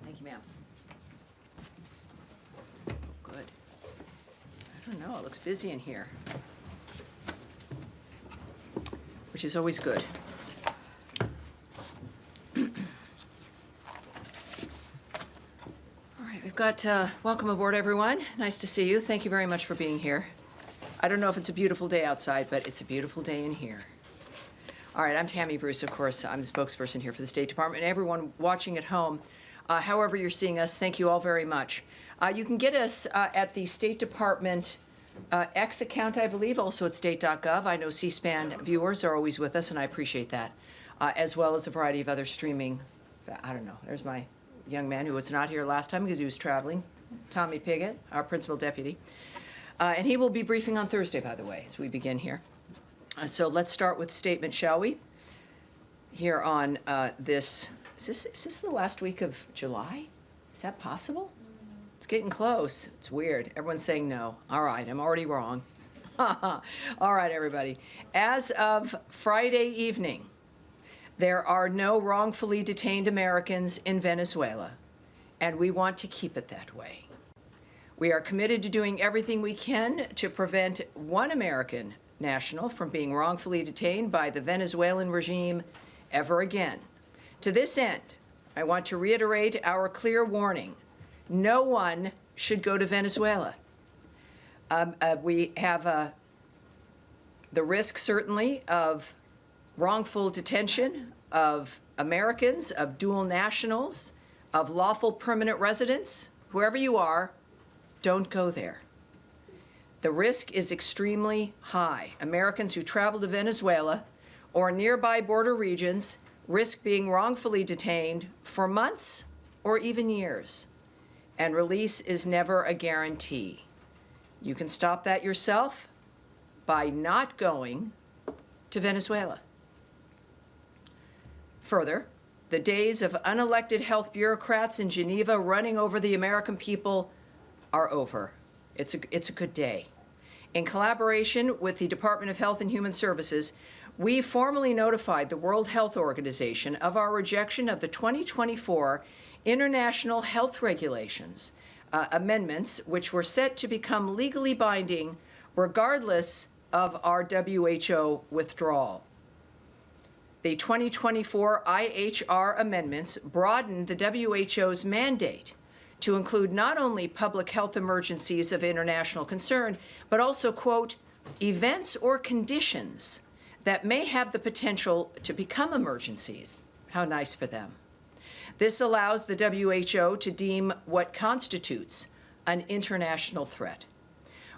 Thank you, ma'am. Good. I don't know, it looks busy in here, which is always good. All right, we've got, welcome aboard, everyone. Nice to see you. Thank you very much for being here. I don't know if it's a beautiful day outside, but it's a beautiful day in here. All right, I'm Tammy Bruce, of course. I'm the spokesperson here for the State Department. And everyone watching at home, however you're seeing us, thank you all very much. You can get us at the State Department X account, I believe, also at state.gov. I know C-SPAN viewers are always with us, and I appreciate that, as well as a variety of other streaming. I don't know. There's my young man who was not here last time because he was traveling, Tommy Piggott, our principal deputy. And he will be briefing on Thursday, by the way, as we begin here. So let's start with the statement, shall we? Here on this. Is this the last week of July? Is that possible? It's getting close. It's weird. Everyone's saying no. All right, I'm already wrong. All right, everybody. As of Friday evening, there are no wrongfully detained Americans in Venezuela, and we want to keep it that way. We are committed to doing everything we can to prevent one American national from being wrongfully detained by the Venezuelan regime ever again. To this end, I want to reiterate our clear warning. No one should go to Venezuela. We have the risk, certainly, of wrongful detention of Americans, of dual nationals, of lawful permanent residents. Whoever you are, don't go there. The risk is extremely high. Americans who travel to Venezuela or nearby border regions risk being wrongfully detained for months or even years, and release is never a guarantee. You can stop that yourself by not going to Venezuela. Further, the days of unelected health bureaucrats in Geneva running over the American people are over. It's a good day. In collaboration with the Department of Health and Human Services, we formally notified the World Health Organization of our rejection of the 2024 International Health Regulations amendments, which were set to become legally binding regardless of our WHO withdrawal. The 2024 IHR amendments broadened the WHO's mandate to include not only public health emergencies of international concern, but also, quote, events or conditions that may have the potential to become emergencies. How nice for them. This allows the WHO to deem what constitutes an international threat.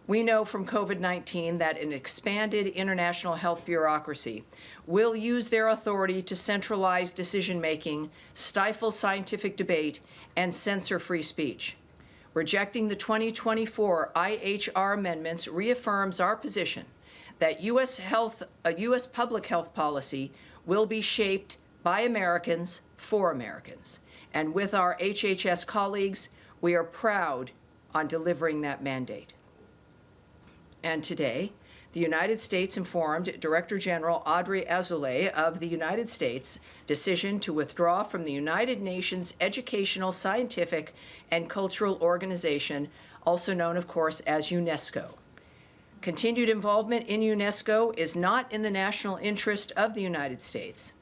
We know from COVID-19 that an expanded international health bureaucracy will use their authority to centralize decision-making, stifle scientific debate, and censor free speech. Rejecting the 2024 IHR amendments reaffirms our position that U.S. public health policy will be shaped by Americans for Americans. And with our HHS colleagues, we are proud on delivering that mandate. And today, the United States informed Director General Audrey Azoulay of the United States' decision to withdraw from the United Nations Educational, Scientific, and Cultural Organization, also known, of course, as UNESCO. Continued involvement in UNESCO is not in the national interest of the United States.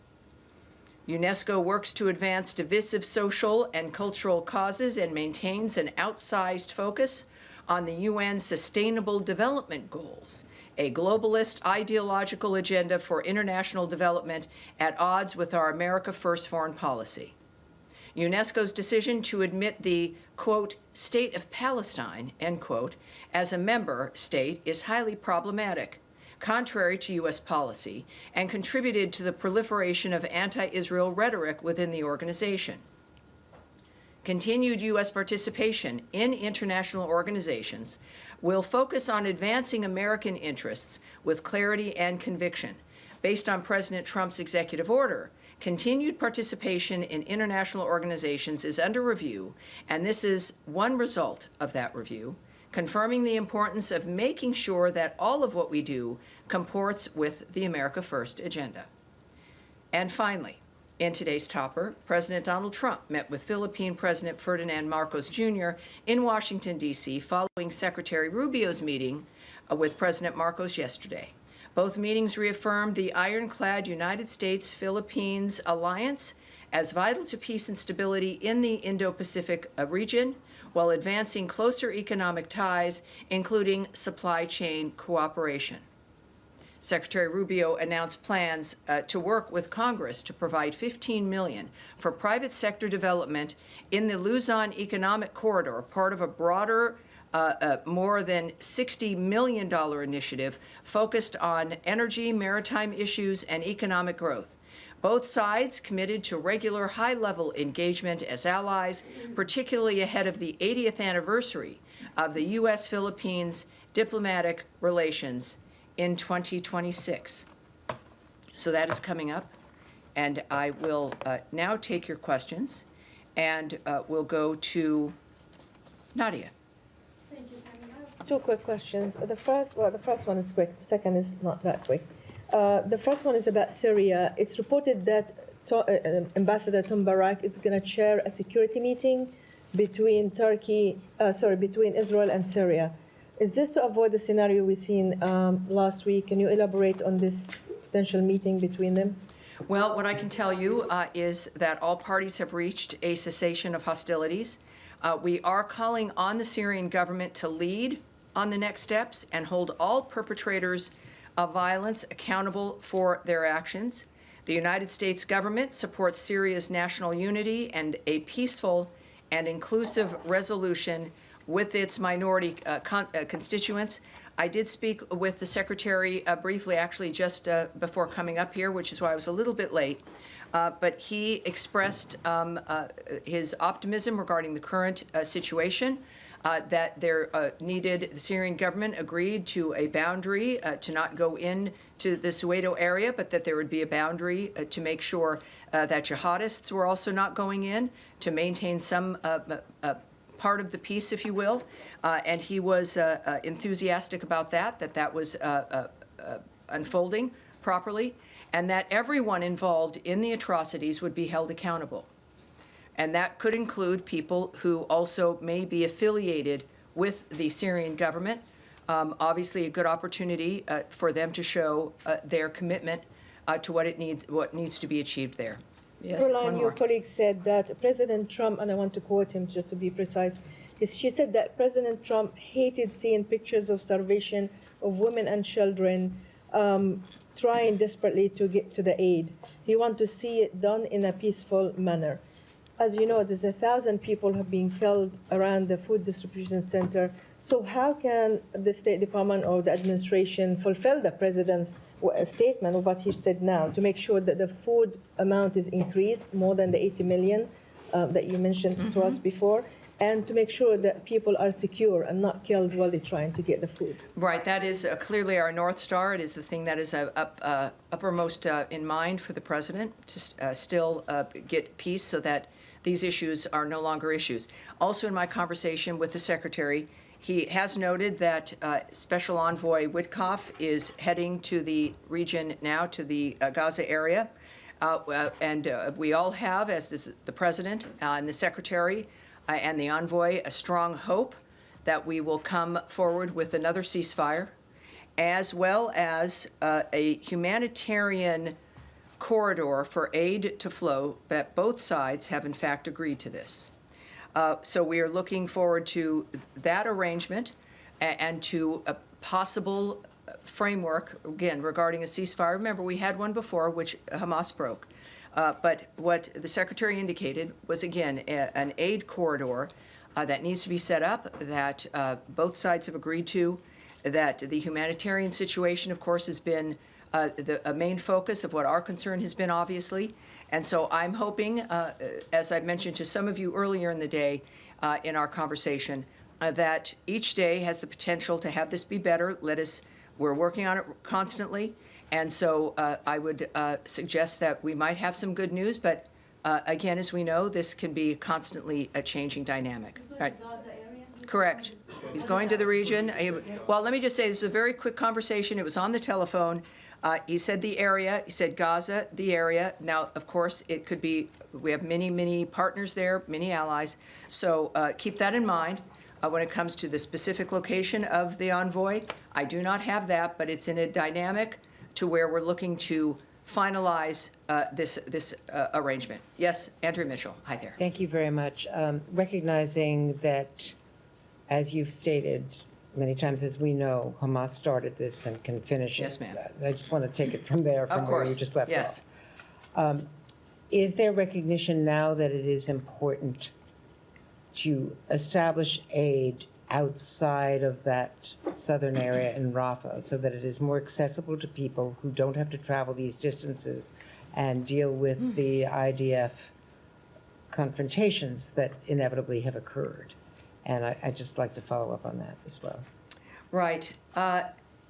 UNESCO works to advance divisive social and cultural causes and maintains an outsized focus on the UN's Sustainable Development Goals a globalist ideological agenda for international development at odds with our America First foreign policy. UNESCO's decision to admit the, quote, state of Palestine, end quote, as a member state is highly problematic, contrary to U.S. policy, and contributed to the proliferation of anti-Israel rhetoric within the organization. Continued U.S. participation in international organizations will focus on advancing American interests with clarity and conviction. Based on President Trump's executive order, continued participation in international organizations is under review, and this is one result of that review, confirming the importance of making sure that all of what we do comports with the America First agenda. And finally, in today's topper, President Donald Trump met with Philippine President Ferdinand Marcos Jr. in Washington, D.C., following Secretary Rubio's meeting with President Marcos yesterday. Both meetings reaffirmed the ironclad United States-Philippines alliance as vital to peace and stability in the Indo-Pacific region, while advancing closer economic ties, including supply chain cooperation. Secretary Rubio announced plans to work with Congress to provide $15 million for private sector development in the Luzon Economic Corridor, part of a broader, more than $60 million initiative focused on energy, maritime issues, and economic growth. Both sides committed to regular high-level engagement as allies, particularly ahead of the 80th anniversary of the U.S. Philippines diplomatic relations in 2026. So that is coming up, and I will now take your questions, and we'll go to Nadia. Thank you, Tammy. I have two quick questions. The first one is quick. The second is not that quick. The first one is about Syria. It's reported that Ambassador Tom Barak is going to chair a security meeting between between Israel and Syria. Is this to avoid the scenario we seen last week? Can you elaborate on this potential meeting between them? Well, what I can tell you is that all parties have reached a cessation of hostilities. We are calling on the Syrian government to lead on the next steps and hold all perpetrators of violence accountable for their actions. The United States government supports Syria's national unity and a peaceful and inclusive resolution with its minority constituents. I did speak with the Secretary briefly, actually just before coming up here, which is why I was a little bit late. But he expressed his optimism regarding the current situation, that there the Syrian government agreed to a boundary to not go into the Soweto area, but that there would be a boundary to make sure that jihadists were also not going in, to maintain some part of the peace, if you will, and he was enthusiastic about that was unfolding properly, and that everyone involved in the atrocities would be held accountable. And that could include people who also may be affiliated with the Syrian government. Obviously, a good opportunity for them to show their commitment to what needs to be achieved there. Yes, Caroline, your colleague said that President Trump, and I want to quote him just to be precise, she said that President Trump hated seeing pictures of starvation of women and children trying desperately to get to the aid. He wants to see it done in a peaceful manner. As you know, there's 1,000 people have been killed around the food distribution center. So how can the State Department or the administration fulfill the president's statement of what he said now to make sure that the food amount is increased more than the 80 million that you mentioned to us before, and to make sure that people are secure and not killed while they're trying to get the food? Right, that is clearly our North Star. It is the thing that is uppermost in mind for the president, to still get peace so that these issues are no longer issues. Also, in my conversation with the Secretary, he has noted that Special Envoy Witkoff is heading to the region now, to the Gaza area. And we all have, as does the President and the Secretary and the envoy, a strong hope that we will come forward with another ceasefire, as well as a humanitarian corridor for aid to flow, that both sides have in fact agreed to this. So we are looking forward to that arrangement and to a possible framework, again, regarding a ceasefire. Remember, we had one before, which Hamas broke. But what the Secretary indicated was, again, an aid corridor that needs to be set up, that both sides have agreed to, that the humanitarian situation, of course, has been a main focus of what our concern has been, obviously. And so I'm hoping, as I mentioned to some of you earlier in the day in our conversation, that each day has the potential to have this be better. We're working on it constantly. And so I would suggest that we might have some good news, but again, as we know, this can be constantly a changing dynamic. Right. Correct. He's going to the region. Well, let me just say, this is a very quick conversation. It was on the telephone. He said the area. He said Gaza, the area. Now, of course, it could be, we have many, many partners there, many allies. So keep that in mind when it comes to the specific location of the envoy. I do not have that, but it's in a dynamic to where we're looking to finalize this arrangement. Yes, Andrew Mitchell. Hi there. Thank you very much. Recognizing that, as you've stated many times, as we know, Hamas started this and can finish it. Yes, ma'am. I just want to take it from there, from where you just left yes. off. Is there recognition now that it is important to establish aid outside of that southern area in Rafah so that it is more accessible to people who don't have to travel these distances and deal with the IDF confrontations that inevitably have occurred? And I'd just like to follow up on that as well. Right.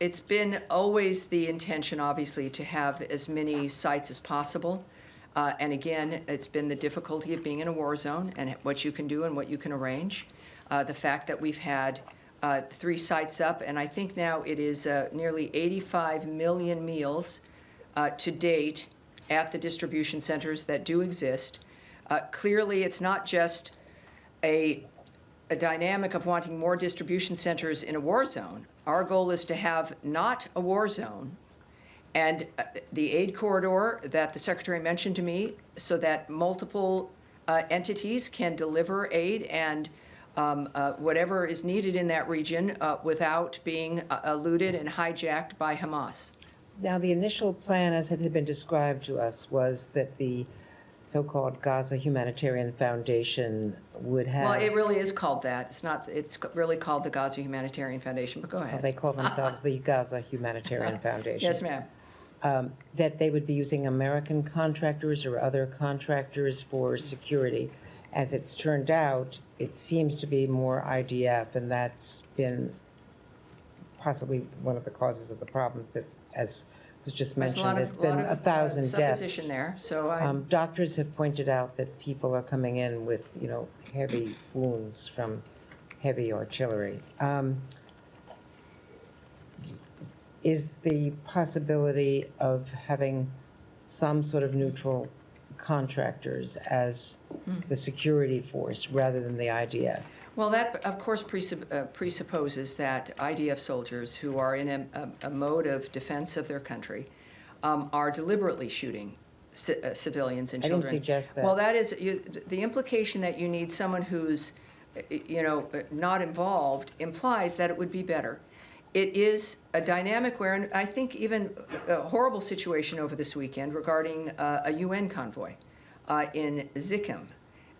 It's been always the intention, obviously, to have as many sites as possible. And again, it's been the difficulty of being in a war zone and what you can do and what you can arrange. The fact that we've had 3 sites up, and I think now it is nearly 85 million meals to date at the distribution centers that do exist. Clearly, it's not just a dynamic of wanting more distribution centers in a war zone. Our goal is to have not a war zone, and the aid corridor that the Secretary mentioned to me, so that multiple entities can deliver aid and whatever is needed in that region without being eluded and hijacked by Hamas. Now, the initial plan, as it had been described to us, was that the so-called Gaza Humanitarian Foundation would have... Well, it really is called that. It's not. It's really called the Gaza Humanitarian Foundation, but go ahead. Well, they call themselves the Gaza Humanitarian Foundation. Yes, ma'am. That they would be using American contractors or other contractors for security. As it's turned out, it seems to be more IDF, and that's been possibly one of the causes of the problems that, as was just mentioned, there's been 1,000 deaths. Supposition there. So doctors have pointed out that people are coming in with, heavy wounds from heavy artillery. Is the possibility of having some sort of neutral contractors as the security force rather than the IDF? Well, that, of course, presupposes that IDF soldiers who are in a mode of defense of their country are deliberately shooting civilians and children. I didn't suggest that. Well, that is the implication that you need someone who's, not involved implies that it would be better. It is a dynamic where, and I think even a horrible situation over this weekend regarding a UN convoy in Zikkim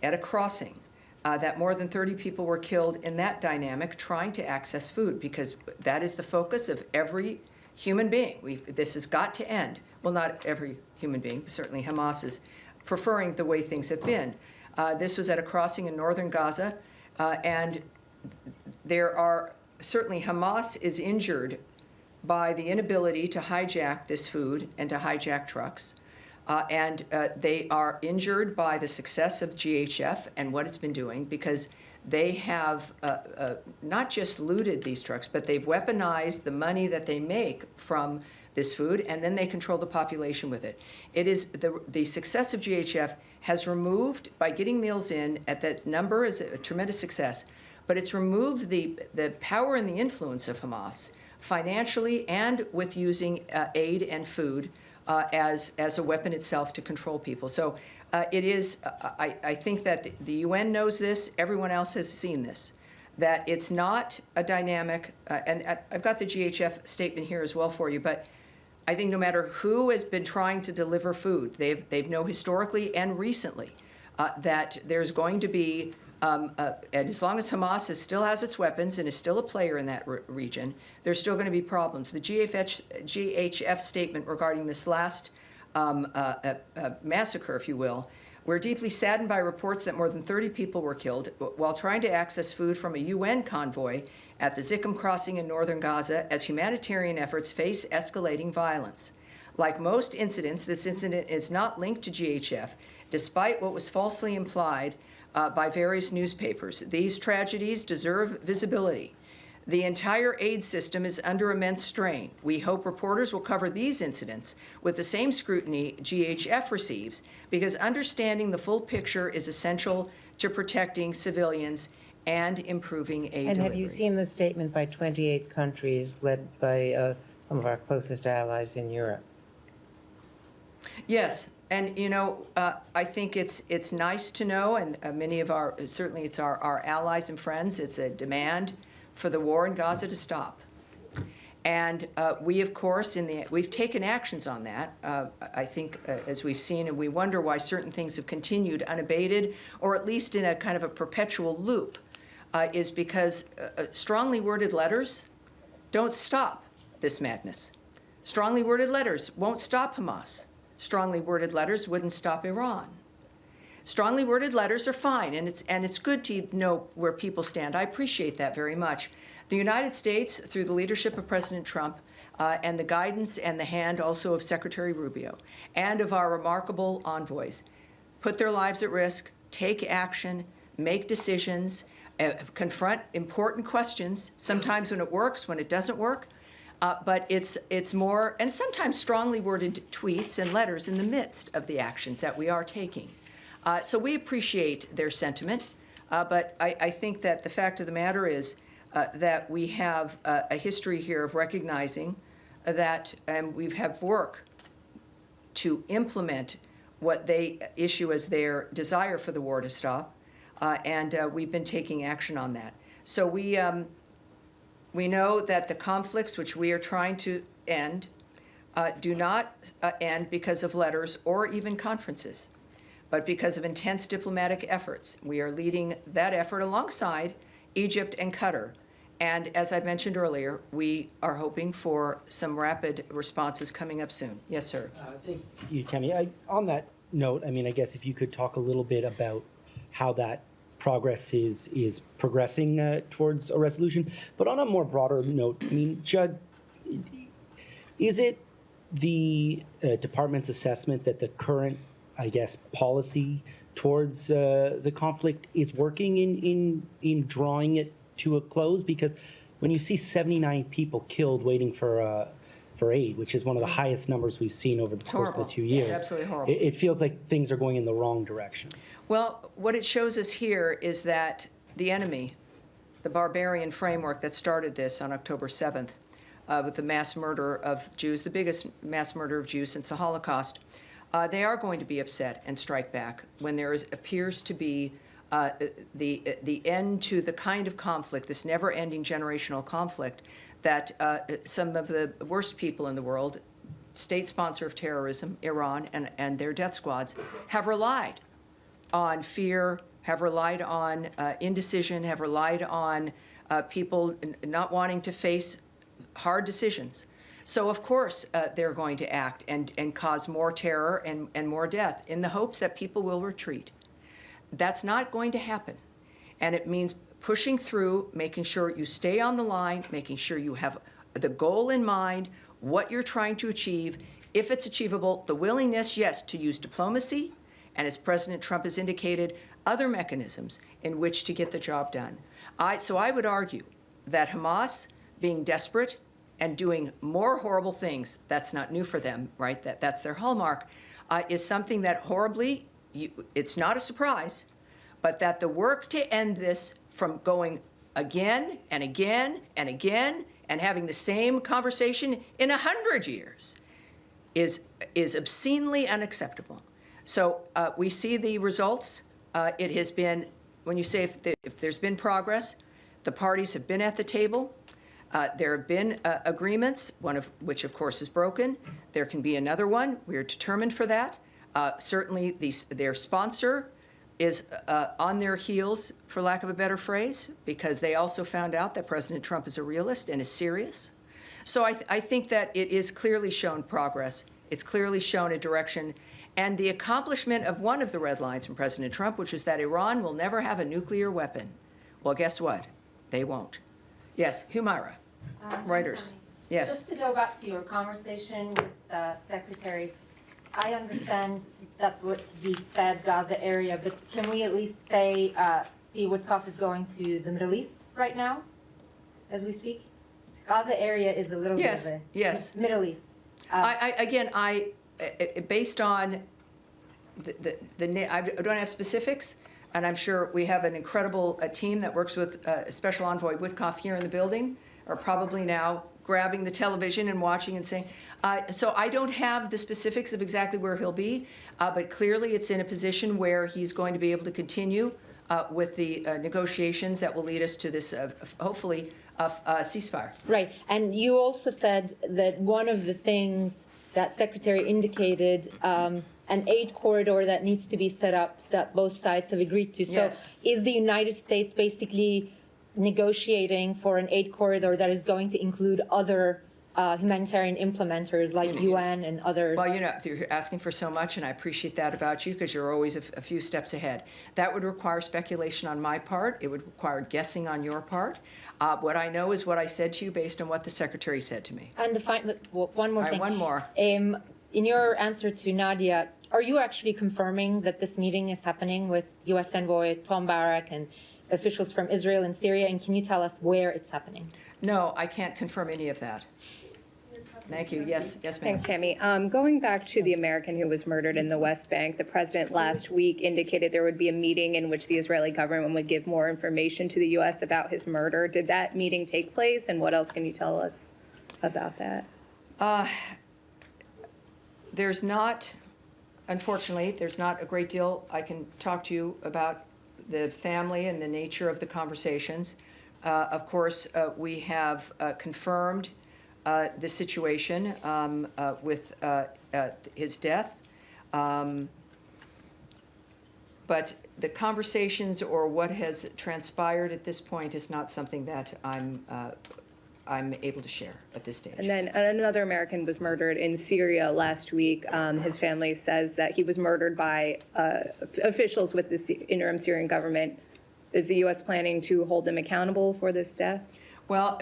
at a crossing, that more than 30 people were killed in that dynamic trying to access food, because that is the focus of every human being. This has got to end. Well, not every human being, but certainly Hamas is preferring the way things have been. This was at a crossing in northern Gaza, and there are certainly Hamas is injured by the inability to hijack this food and to hijack trucks. And they are injured by the success of GHF and what it's been doing, because they have not just looted these trucks, but they've weaponized the money that they make from this food, and then they control the population with it. It is the success of GHF has removed, by getting meals in at that number is a tremendous success, but it's removed the power and the influence of Hamas financially and with using aid and food as a weapon itself to control people. So it is, I think that the UN knows this, everyone else has seen this, that it's not a dynamic, and I've got the GHF statement here as well for you, but I think no matter who has been trying to deliver food, they've known historically and recently that there's going to be, and as long as Hamas still has its weapons and is still a player in that region, there's still going to be problems. The GHF statement regarding this last massacre, if you will, we're deeply saddened by reports that more than 30 people were killed while trying to access food from a UN convoy at the Zikam crossing in northern Gaza as humanitarian efforts face escalating violence. Like most incidents, this incident is not linked to GHF, despite what was falsely implied by various newspapers. These tragedies deserve visibility. The entire aid system is under immense strain. We hope reporters will cover these incidents with the same scrutiny GHF receives, because understanding the full picture is essential to protecting civilians and improving aid delivery. And have you seen the statement by 28 countries led by some of our closest allies in Europe? Yes, and you know, I think it's nice to know, and many of our, certainly it's our allies and friends, it's a demand for the war in Gaza to stop. And we, of course, we've taken actions on that, I think, as we've seen, and we wonder why certain things have continued unabated, or at least in a kind of a perpetual loop, is because strongly worded letters don't stop this madness. Strongly worded letters won't stop Hamas. Strongly worded letters wouldn't stop Iran. Strongly worded letters are fine, and it's good to know where people stand. I appreciate that very much. The United States, through the leadership of President Trump, and the guidance and the hand also of Secretary Rubio, and of our remarkable envoys, put their lives at risk, take action, make decisions, confront important questions, sometimes when it works, when it doesn't work, but it's more, and sometimes strongly worded tweets and letters in the midst of the actions that we are taking. So we appreciate their sentiment, but I think that the fact of the matter is that we have a history here of recognizing that we have work to implement what they issue as their desire for the war to stop, and we've been taking action on that. So we know that the conflicts which we are trying to end do not end because of letters or even conferences, but because of intense diplomatic efforts. We are leading that effort alongside Egypt and Qatar. And as I mentioned earlier, we are hoping for some rapid responses coming up soon. Yes, sir. Thank you, Tammy. On that note, I mean, I guess if you could talk a little bit about how that progress is progressing towards a resolution. But on a more broader note, I mean, Judd, is it the department's assessment that the current, I guess, policy towards the conflict is working in drawing it to a close? Because when you see 79 people killed waiting for aid, which is one of the highest numbers we've seen over the course of the 2 years, it's absolutely horrible. It feels like things are going in the wrong direction. Well, what it shows us here is that the enemy, the barbarian framework that started this on October 7th, with the mass murder of Jews, the biggest mass murder of Jews since the Holocaust, they are going to be upset and strike back when there appears to be the end to the kind of conflict, this never-ending generational conflict that some of the worst people in the world, state sponsor of terrorism, Iran, and their death squads, have relied on fear, have relied on indecision, have relied on people not wanting to face hard decisions. So, of course, they're going to act and cause more terror and more death in the hopes that people will retreat. That's not going to happen. And it means pushing through, making sure you stay on the line, making sure you have the goal in mind, what you're trying to achieve, if it's achievable, the willingness, yes, to use diplomacy, and as President Trump has indicated, other mechanisms in which to get the job done. So I would argue that Hamas, being desperate and doing more horrible things, that's not new for them, right? That's their hallmark, is something that horribly, it's not a surprise, but that the work to end this from going again and again and again and having the same conversation in 100 years is obscenely unacceptable. So we see the results. It has been, when you say if there's been progress, The parties have been at the table. There have been agreements, one of which, of course, is broken. There can be another one. We are determined for that. Certainly, their sponsor is on their heels, for lack of a better phrase, because they also found out that President Trump is a realist and is serious. So I think that it is clearly shown progress. It's clearly shown a direction. And the accomplishment of one of the red lines from President Trump, which is that Iran will never have a nuclear weapon. Well, guess what? They won't. Yes, Humaira, Reuters. Yes. Just to go back to your conversation with Secretary, I understand that's what he said, Gaza area, but can we at least say Steve Witkoff is going to the Middle East right now, as we speak? Gaza area is a little bit of a Middle East. Based on I don't have specifics, and I'm sure we have an incredible team that works with Special Envoy Witkoff here in the building, are probably now grabbing the television and watching and saying, so I don't have the specifics of exactly where he'll be, but clearly it's in a position where he's going to be able to continue with the negotiations that will lead us to this, hopefully, ceasefire. Right, and you also said that one of the things that Secretary indicated, an aid corridor that needs to be set up that both sides have agreed to. Yes. So is the United States basically negotiating for an aid corridor that is going to include other humanitarian implementers like UN and others? Well, you know, you're asking for so much, and I appreciate that about you because you're always a few steps ahead. That would require speculation on my part. It would require guessing on your part. What I know is what I said to you based on what the Secretary said to me. And one more thing. One more. In your answer to Nadia, are you actually confirming that this meeting is happening with U.S. Envoy Tom Barak and officials from Israel and Syria? And can you tell us where it's happening? No, I can't confirm any of that. Thank you. Yes, ma'am. Thanks, Tammy. Going back to the American who was murdered in the West Bank, the president last week indicated there would be a meeting in which the Israeli government would give more information to the U.S. about his murder. Did that meeting take place, and what else can you tell us about that? There's not, unfortunately, there's not a great deal I can talk to you about the family and the nature of the conversations. Of course, we have confirmed the situation with his death. But the conversations or what has transpired at this point is not something that I'm able to share at this stage. And then another American was murdered in Syria last week. His family says that he was murdered by officials with the interim Syrian government. Is the U.S. planning to hold them accountable for this death? Well,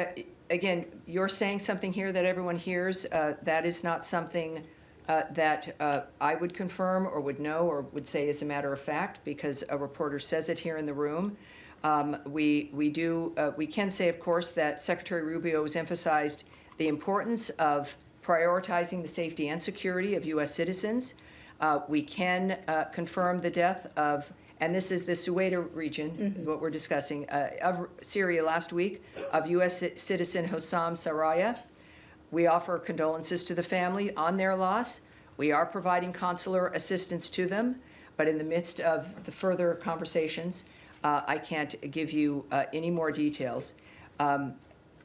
again, you're saying something here that everyone hears. That is not something that I would confirm or would know or would say as a matter of fact, because a reporter says it here in the room. We can say, of course, that Secretary Rubio has emphasized the importance of prioritizing the safety and security of U.S. citizens. We can confirm the death of, and this is the Suwaida region, what we're discussing, of Syria last week, of U.S. citizen Hossam Saraya. We offer condolences to the family on their loss. We are providing consular assistance to them, but in the midst of the further conversations, I can't give you any more details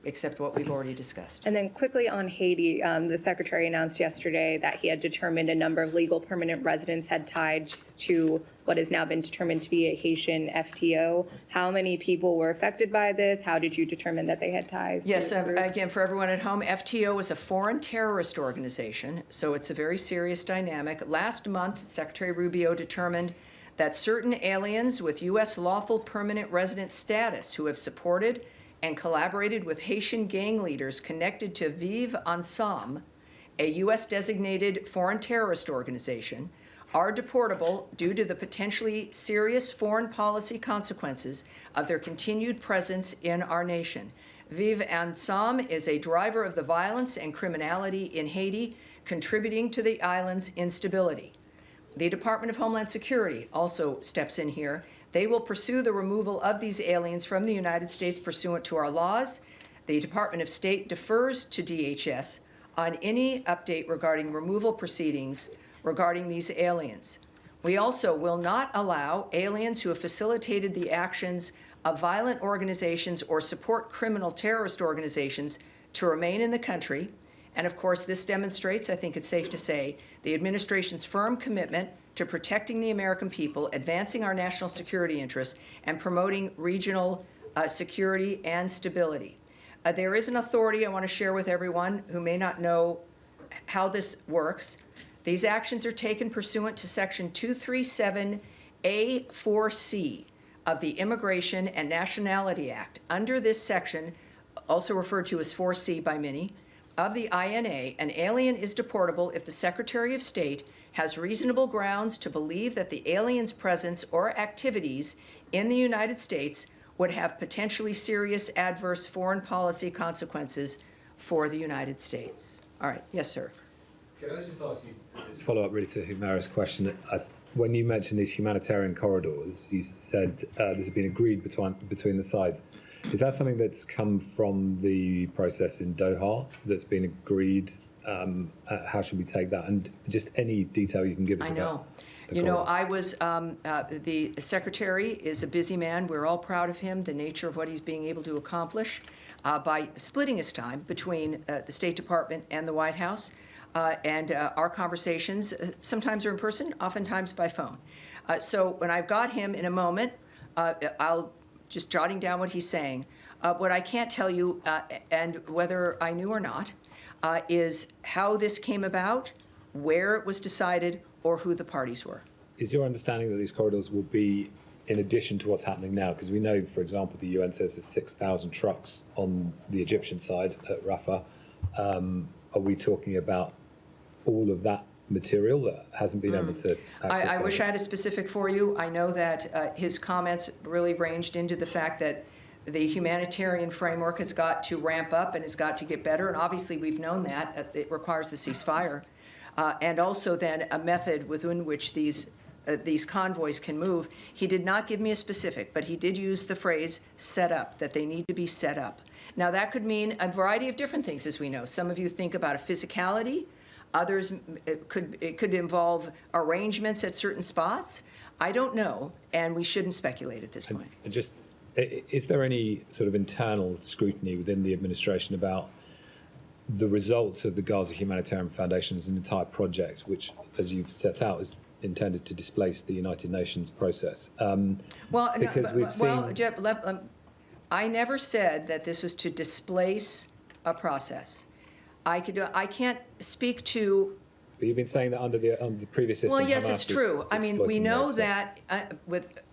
except what we've already discussed. And then quickly on Haiti, the secretary announced yesterday that he had determined a number of legal permanent residents had ties to what has now been determined to be a Haitian FTO. How many people were affected by this? How did you determine that they had ties? Yes, again, for everyone at home, FTO is a foreign terrorist organization, so it's a very serious dynamic. Last month, Secretary Rubio determined that certain aliens with U.S. lawful permanent resident status who have supported and collaborated with Haitian gang leaders connected to Vive Ensemble, a U.S.-designated foreign terrorist organization, are deportable due to the potentially serious foreign policy consequences of their continued presence in our nation. Vive Ensemble is a driver of the violence and criminality in Haiti, contributing to the island's instability. The Department of Homeland Security also steps in here. They will pursue the removal of these aliens from the United States pursuant to our laws. The Department of State defers to DHS on any update regarding removal proceedings regarding these aliens. We also will not allow aliens who have facilitated the actions of violent organizations or support criminal terrorist organizations to remain in the country. And of course, this demonstrates, I think it's safe to say, the administration's firm commitment to protecting the American people, advancing our national security interests, and promoting regional security and stability. There is an authority I want to share with everyone who may not know how this works. These actions are taken pursuant to Section 237A4C of the Immigration and Nationality Act. Under this section, also referred to as 4C by many, of the INA, an alien is deportable if the Secretary of State has reasonable grounds to believe that the alien's presence or activities in the United States would have potentially serious adverse foreign policy consequences for the United States. All right, yes, sir. Can I just ask you, follow up really to Humara's question? When you mentioned these humanitarian corridors, you said this has been agreed between the sides. Is that something that's come from the process in Doha that's been agreed? How should we take that? And just any detail you can give us I know. about You know, I was, the secretary is a busy man. We're all proud of him, the nature of what he's being able to accomplish by splitting his time between the State Department and the White House. And our conversations sometimes are in person, oftentimes by phone. So when I've got him in a moment, I'll just jotting down what he's saying. What I can't tell you, and whether I knew or not, is how this came about, where it was decided, or who the parties were. Is your understanding that these corridors will be in addition to what's happening now? Because we know, for example, the UN says there's 6,000 trucks on the Egyptian side at Rafah. Are we talking about all of that material that hasn't been able to access? I wish I had a specific for you. I know that his comments really ranged into the fact that the humanitarian framework has got to ramp up and has got to get better, and obviously we've known that. It requires the ceasefire. And also then a method within which these convoys can move. He did not give me a specific, but he did use the phrase set up, that they need to be set up. Now that could mean a variety of different things, as we know. Some of you think about a physicality. Others, it could involve arrangements at certain spots. I don't know, and we shouldn't speculate at this point. And just, is there any sort of internal scrutiny within the administration about the results of the Gaza Humanitarian Foundation as an entire project, which, as you've set out, is intended to displace the United Nations process? Jeff, I never said that this was to displace a process. I can't speak to. But you've been saying that under the previous system. Well, yes, Hamas it's true. I mean, we know that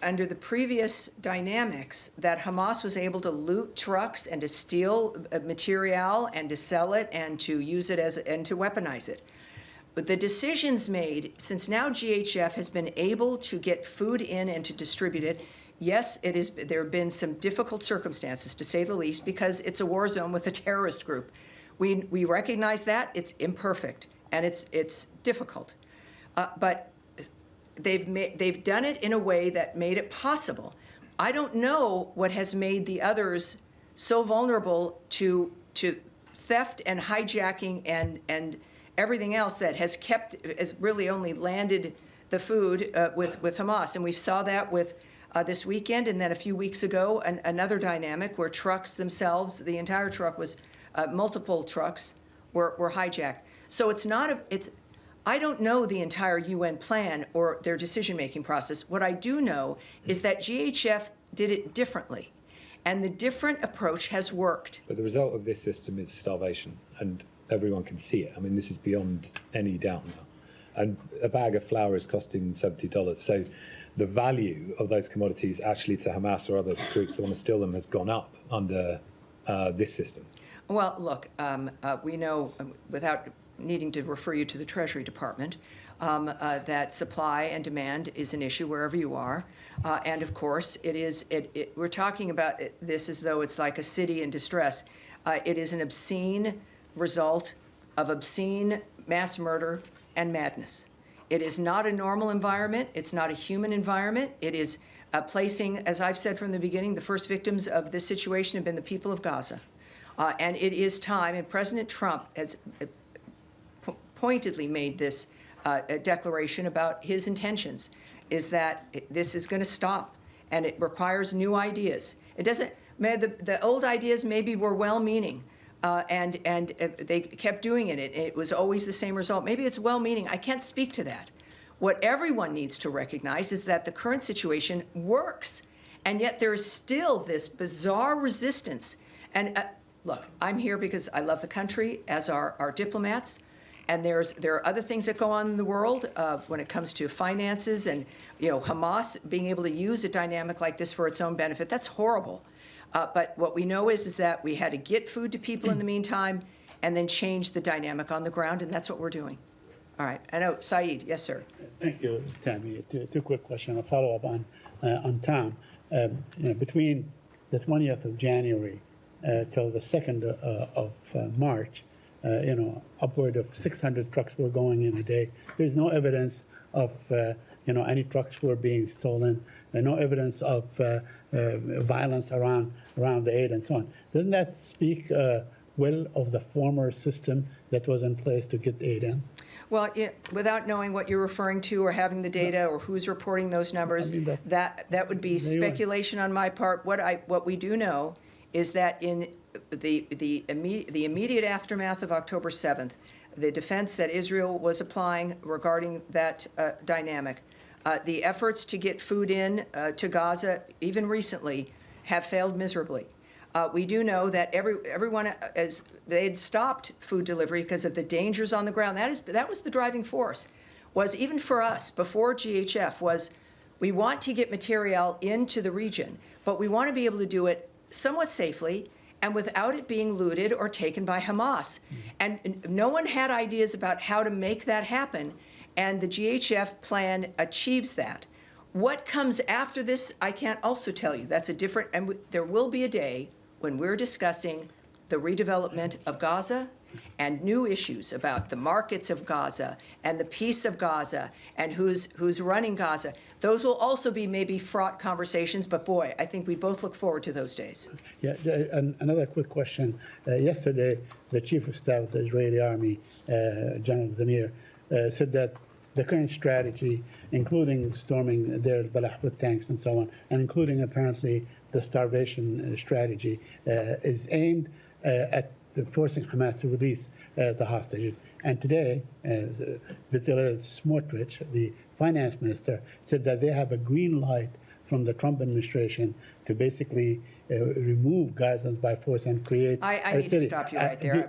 under the previous dynamics that Hamas was able to loot trucks and to steal material and to sell it and to use it and to weaponize it. But the decisions made, since now GHF has been able to get food in and to distribute it, yes, there have been some difficult circumstances, to say the least, because it's a war zone with a terrorist group. We recognize that. It's imperfect, and it's difficult. But they've done it in a way that made it possible. I don't know what has made the others so vulnerable to theft and hijacking and everything else that has really only landed the food with Hamas. And we saw that with this weekend, and then a few weeks ago, another dynamic where trucks themselves, the entire truck was, multiple trucks were hijacked. So I don't know the entire UN plan or their decision-making process. What I do know is that GHF did it differently, and the different approach has worked. But the result of this system is starvation, and everyone can see it. I mean, this is beyond any doubt now. And a bag of flour is costing $70. So the value of those commodities actually to Hamas or other groups that want to steal them has gone up under this system. Well, look, we know, without needing to refer you to the Treasury Department, that supply and demand is an issue wherever you are. And of course, we're talking about this as though it's like a city in distress. It is an obscene result of obscene mass murder and madness. It is not a normal environment. It's not a human environment. It is placing, as I've said from the beginning, the first victims of this situation have been the people of Gaza. And it is time, and President Trump has pointedly made this declaration about his intentions, is that this is going to stop, and it requires new ideas. It doesn't, the old ideas maybe were well-meaning, and they kept doing it. It was always the same result. Maybe it's well-meaning. I can't speak to that. What everyone needs to recognize is that the current situation works, and yet there is still this bizarre resistance. And look, I'm here because I love the country, as are our diplomats. And there are other things that go on in the world when it comes to finances and, Hamas being able to use a dynamic like this for its own benefit. That's horrible. But what we know is that we had to get food to people in the meantime and then change the dynamic on the ground, and that's what we're doing. All right. I know, Saeed. Yes, sir. Thank you, Tammy. Two quick questions. A follow-up on Tom. Between the 20th of January till the 2nd of March, upward of 600 trucks were going in a day. There's no evidence of, any trucks were being stolen. No evidence of violence around the aid and so on. Doesn't that speak well of the former system that was in place to get aid in? Well, without knowing what you're referring to or having the data or who's reporting those numbers, that would be speculation on my part. What we do know is that in the immediate aftermath of October 7th, the defense that Israel was applying regarding that dynamic, the efforts to get food in to Gaza, even recently, have failed miserably. We do know that everyone, as they had stopped food delivery because of the dangers on the ground. That was the driving force, was even for us before GHF, was we want to get material into the region, but we want to be able to do it somewhat safely and without it being looted or taken by Hamas. And no one had ideas about how to make that happen, and the GHF plan achieves that. What comes after this, I can't also tell you. That's a different, and there will be a day when we're discussing the redevelopment of Gaza and new issues about the markets of Gaza and the peace of Gaza and who's running Gaza. Those will also be maybe fraught conversations, but boy, I think we both look forward to those days. Yeah, another quick question. Yesterday, the Chief of Staff of the Israeli Army, General Zamir, said that the current strategy, including storming Deir al-Balah with tanks and so on, and including apparently the starvation strategy, is aimed at forcing Hamas to release the hostages. And today, Bezalel Smotrich, the finance minister, said that they have a green light from the Trump administration to basically remove Gazans by force and create I need to stop you right there.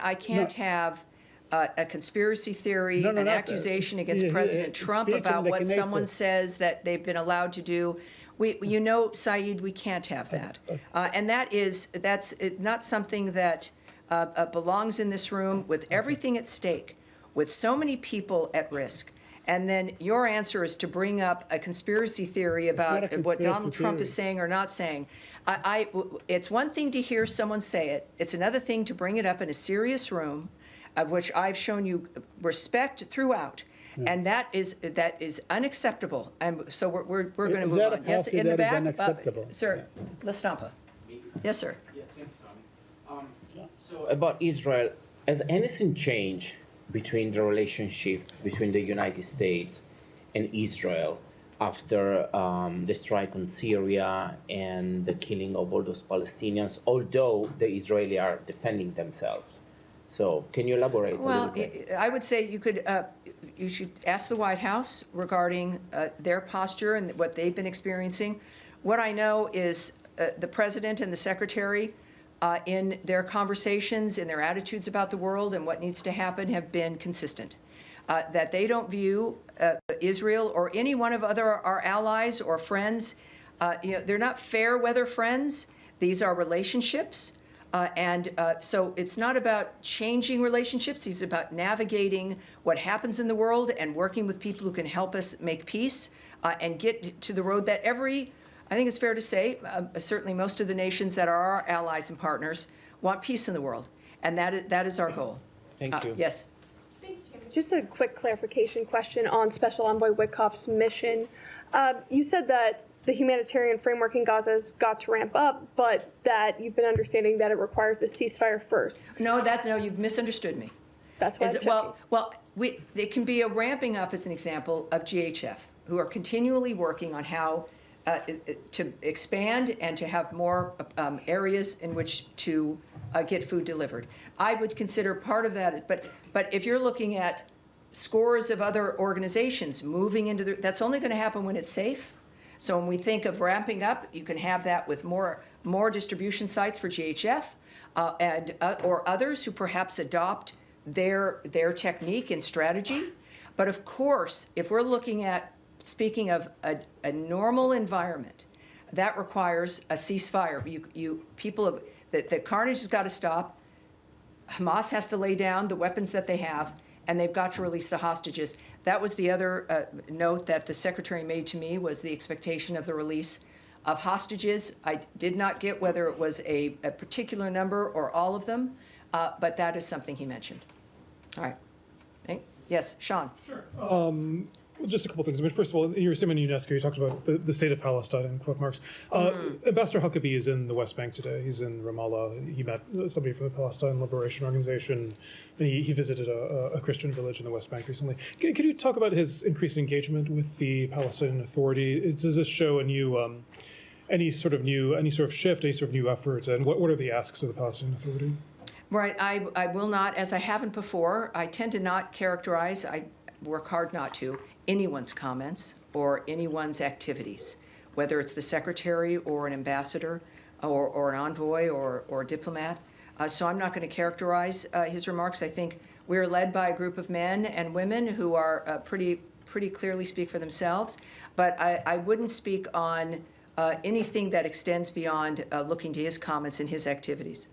I can't have a conspiracy theory, an accusation against President Trump about what someone says that they've been allowed to do. Saeed, we can't have that. And that's not something that belongs in this room with everything at stake, with so many people at risk. And then your answer is to bring up a conspiracy theory about what Donald Trump is saying or not saying. It's one thing to hear someone say it. It's another thing to bring it up in a serious room, of which I've shown you respect throughout. And that is unacceptable. And so we're going to move on. Yes, in the back, sir, La Stampa. Yes, sir. Yeah, thank you, Tommy. So about Israel, has anything changed between the relationship between the United States and Israel after the strike on Syria and the killing of all those Palestinians, although the Israelis are defending themselves? So can you elaborate a little bit? I would say you should ask the White House regarding their posture and what they've been experiencing. What I know is the president and the secretary, in their conversations, in their attitudes about the world and what needs to happen, have been consistent. That they don't view Israel or any one of our allies or friends, they're not fair weather friends. These are relationships. So it's not about changing relationships. It's about navigating what happens in the world and working with people who can help us make peace and get to the road that I think it's fair to say, certainly most of the nations that are our allies and partners want peace in the world. And that is our goal. Thank you. Yes. Just a quick clarification question on Special Envoy Witkoff's mission. You said that the humanitarian framework in Gaza has got to ramp up, but that you've been understanding that it requires a ceasefire first. No, you've misunderstood me. That's why it can be a ramping up as an example of GHF, who are continually working on how to expand and to have more areas in which to get food delivered. I would consider part of that, but if you're looking at scores of other organizations moving into that's only going to happen when it's safe. So when we think of ramping up, you can have that with more distribution sites for GHF or others who perhaps adopt their technique and strategy. But of course, if we're looking at, speaking of a normal environment, that requires a ceasefire. The carnage has got to stop. Hamas has to lay down the weapons that they have, and they've got to release the hostages. That was the other note that the secretary made to me, was the expectation of the release of hostages. I did not get whether it was a particular number or all of them, but that is something he mentioned. All right. Okay. Yes, Sean. Sure. Well, just a couple things. I mean, first of all, in your statement in UNESCO, you talked about the state of Palestine in quote marks. Ambassador Huckabee is in the West Bank today. He's in Ramallah. He met somebody from the Palestine Liberation Organization, and he visited a Christian village in the West Bank recently. Could you talk about his increased engagement with the Palestinian Authority? Does this show a new, any sort of shift, any sort of new effort, and what are the asks of the Palestinian Authority? Right. I will not, as I haven't before, I tend to not characterize, I work hard not to, anyone's comments or anyone's activities, whether it's the secretary or an ambassador or an envoy or a diplomat. So I'm not going to characterize his remarks. I think we're led by a group of men and women who are pretty clearly speak for themselves. But I wouldn't speak on anything that extends beyond looking to his comments and his activities.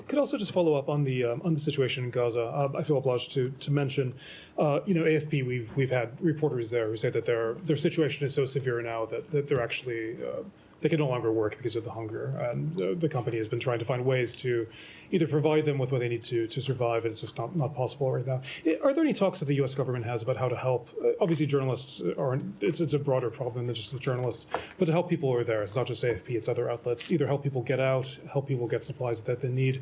Could also just follow up on the situation in Gaza. I feel obliged to mention, AFP. We've had reporters there who say that their situation is so severe now that they're actually they can no longer work because of the hunger, and the company has been trying to find ways to either provide them with what they need to survive, and it's just not possible right now. Are there any talks that the U.S. government has about how to help? Obviously, journalists it's a broader problem than just the journalists, but to help people who are there. It's not just AFP; it's other outlets. Either help people get out, help people get supplies that they need,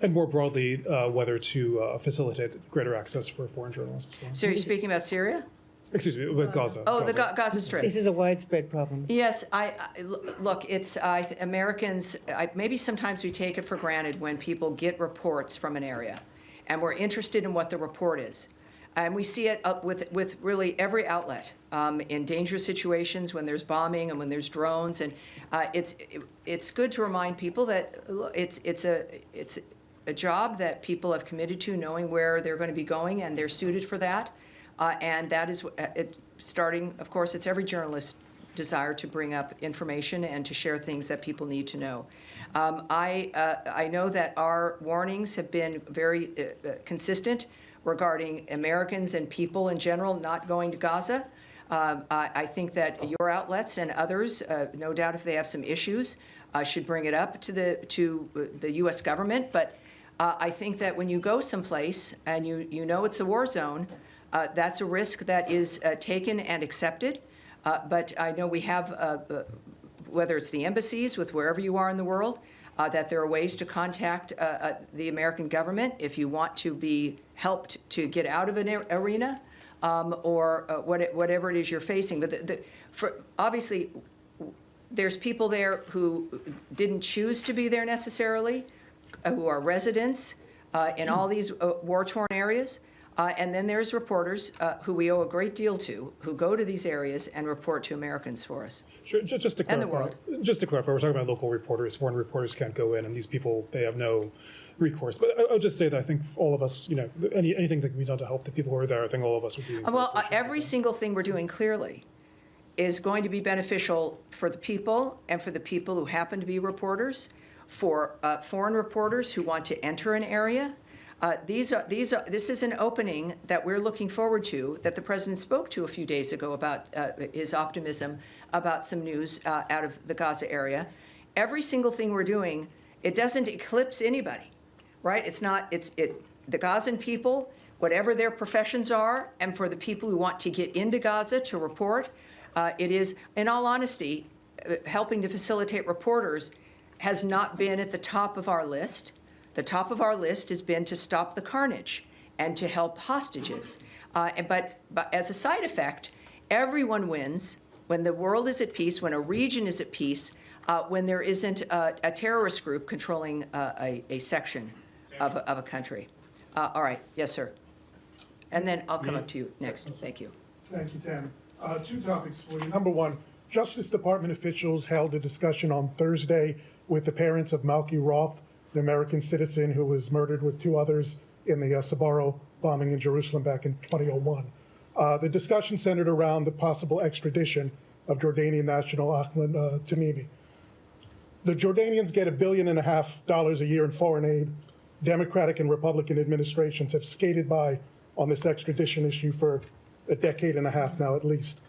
and more broadly, whether to facilitate greater access for foreign journalists. So you're speaking about Syria? Excuse me, with Gaza. Oh, Gaza. the Gaza Strip. This is a widespread problem. Yes, look, it's Americans, maybe sometimes we take it for granted when people get reports from an area, and we're interested in what the report is. And we see it with really every outlet, in dangerous situations, when there's bombing and when there's drones. And it's good to remind people that it's a job that people have committed to, knowing where they're going to be going, and they're suited for that. And that is starting, of course, it's every journalist's desire to bring up information and to share things that people need to know. I know that our warnings have been very consistent regarding Americans and people in general not going to Gaza. I think that your outlets and others, no doubt if they have some issues, should bring it up to the U.S. government. But I think that when you go someplace and you know it's a war zone, that's a risk that is taken and accepted. But I know we have, whether it's the embassies with wherever you are in the world, that there are ways to contact the American government if you want to be helped to get out of an arena or whatever it is you're facing. But obviously, there's people there who didn't choose to be there necessarily, who are residents in all these war-torn areas. And then there's reporters who we owe a great deal to, who go to these areas and report to Americans for us. Sure, just to clarify, and the world. Just to clarify, we're talking about local reporters. Foreign reporters can't go in, and these people, they have no recourse. But I'll just say that I think all of us, anything that can be done to help the people who are there, I think all of us would be. Well, every single thing we're doing clearly is going to be beneficial for the people and for the people who happen to be reporters, for foreign reporters who want to enter an area. This is an opening that we're looking forward to, that the president spoke to a few days ago about his optimism about some news out of the Gaza area. Every single thing we're doing, it doesn't eclipse anybody, right? The Gazan people, whatever their professions are, and for the people who want to get into Gaza to report, it is, in all honesty, helping to facilitate reporters has not been at the top of our list. The top of our list has been to stop the carnage and to help hostages. But as a side effect, everyone wins when the world is at peace, when a region is at peace, when there isn't a terrorist group controlling a section of a country. All right, yes, sir. And then I'll come up to you next. Thank you. Thank you, Tam. Two topics for you. Number one, Justice Department officials held a discussion on Thursday with the parents of Malky Roth, the American citizen who was murdered with two others in the Sbarro bombing in Jerusalem back in 2001. The discussion centered around the possible extradition of Jordanian national Ahmed Tamimi. The Jordanians get $1.5 billion a year in foreign aid. Democratic and Republican administrations have skated by on this extradition issue for a decade and a half now at least.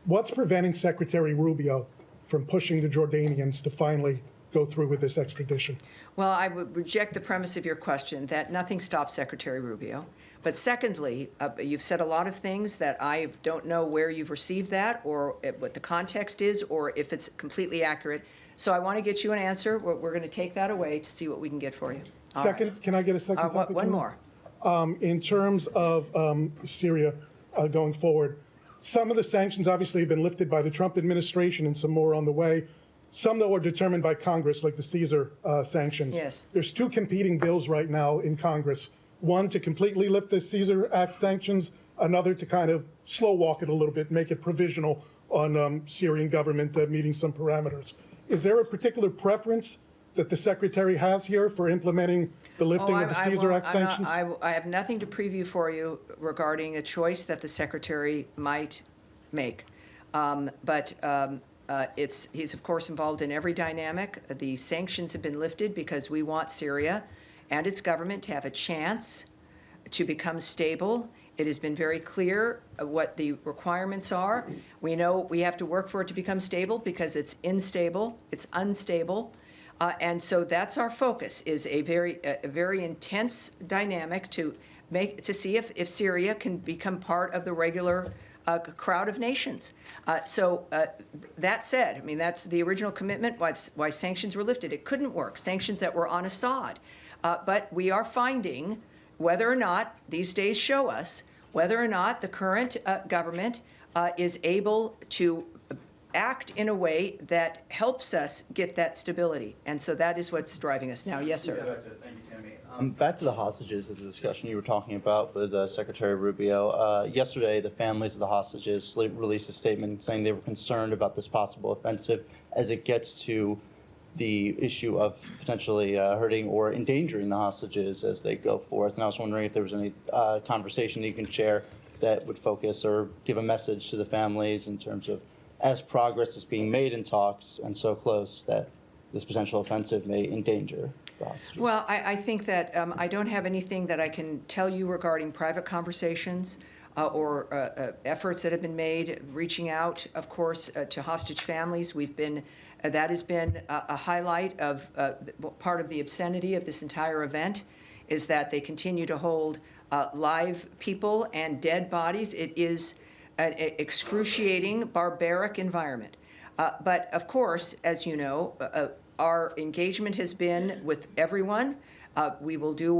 What's preventing Secretary Rubio from pushing the Jordanians to finally go through with this extradition? Well, I would reject the premise of your question that nothing stops Secretary Rubio. But secondly, you've said a lot of things that I don't know where you've received that or what the context is or if it's completely accurate. So I want to get you an answer. We're going to take that away to see what we can get for you. Second, can I get a second topic? One more. In terms of Syria going forward, some of the sanctions obviously have been lifted by the Trump administration and some more on the way. Some, though, are determined by Congress, like the Caesar sanctions. Yes. There's two competing bills right now in Congress. One to completely lift the Caesar Act sanctions, another to kind of slow walk it a little bit, make it provisional on Syrian government meeting some parameters. Is there a particular preference that the Secretary has here for implementing the lifting of the Caesar Act sanctions? I have nothing to preview for you regarding a choice that the Secretary might make. He's, of course, involved in every dynamic. The sanctions have been lifted because we want Syria and its government to have a chance to become stable. It has been very clear what the requirements are. We know we have to work for it to become stable because it's unstable. And so that's our focus, is a very intense dynamic to see if Syria can become part of the regular crowd of nations. That said, I mean, that's the original commitment, why sanctions were lifted. It couldn't work, sanctions that were on Assad. But we are finding whether or not, these days show us, whether or not the current government is able to act in a way that helps us get that stability. And so that is what's driving us now. Yes, sir. Thank you, Tammy. Back to the hostages, is the discussion you were talking about with Secretary Rubio. Yesterday, the families of the hostages released a statement saying they were concerned about this possible offensive as it gets to the issue of potentially hurting or endangering the hostages as they go forth. And I was wondering if there was any conversation that you can share that would focus or give a message to the families in terms of, as progress is being made in talks and so close, that this potential offensive may endanger the hostages. Well, I think that I don't have anything that I can tell you regarding private conversations or efforts that have been made, reaching out, of course, to hostage families. That has been a highlight of part of the obscenity of this entire event, is that they continue to hold live people and dead bodies. It is an excruciating, barbaric environment. But of course, as you know, our engagement has been with everyone. We will do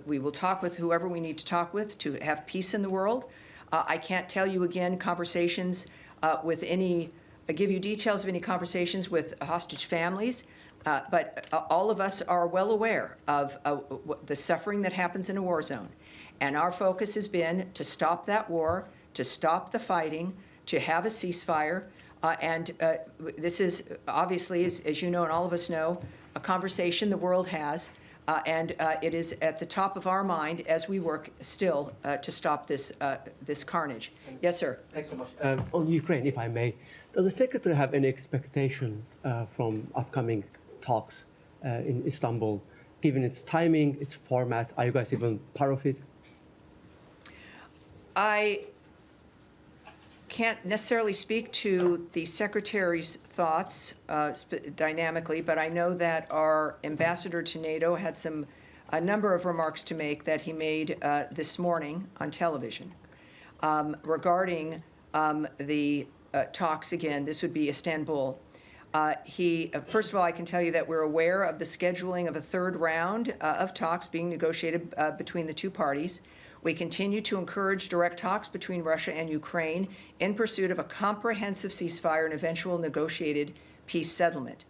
we will talk with whoever we need to talk with to have peace in the world. I can't tell you again conversations give you details of any conversations with hostage families, but all of us are well aware of the suffering that happens in a war zone. And our focus has been to stop that war, to stop the fighting, to have a ceasefire. This is obviously, as you know and all of us know, a conversation the world has. It is at the top of our mind as we work still to stop this carnage. Yes, sir. Thanks so much. On Ukraine, if I may, does the Secretary have any expectations from upcoming talks in Istanbul, given its timing, its format? Are you guys even part of it? I can't necessarily speak to the Secretary's thoughts dynamically, but I know that our ambassador to NATO had a number of remarks to make that he made this morning on television regarding the talks. Again, this would be Istanbul. First of all, I can tell you that we're aware of the scheduling of a third round of talks being negotiated between the two parties. We continue to encourage direct talks between Russia and Ukraine in pursuit of a comprehensive ceasefire and eventual negotiated peace settlement.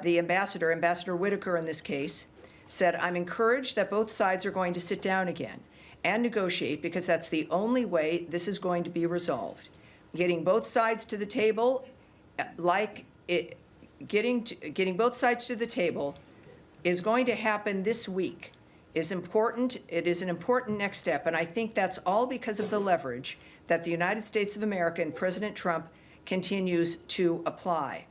The Ambassador Whitaker in this case, said, I'm encouraged that both sides are going to sit down again and negotiate because that's the only way this is going to be resolved. Getting both sides to the table, getting both sides to the table is going to happen this week. Is important. It is an important next step, and I think that's all because of the leverage that the United States of America and President Trump continues to apply.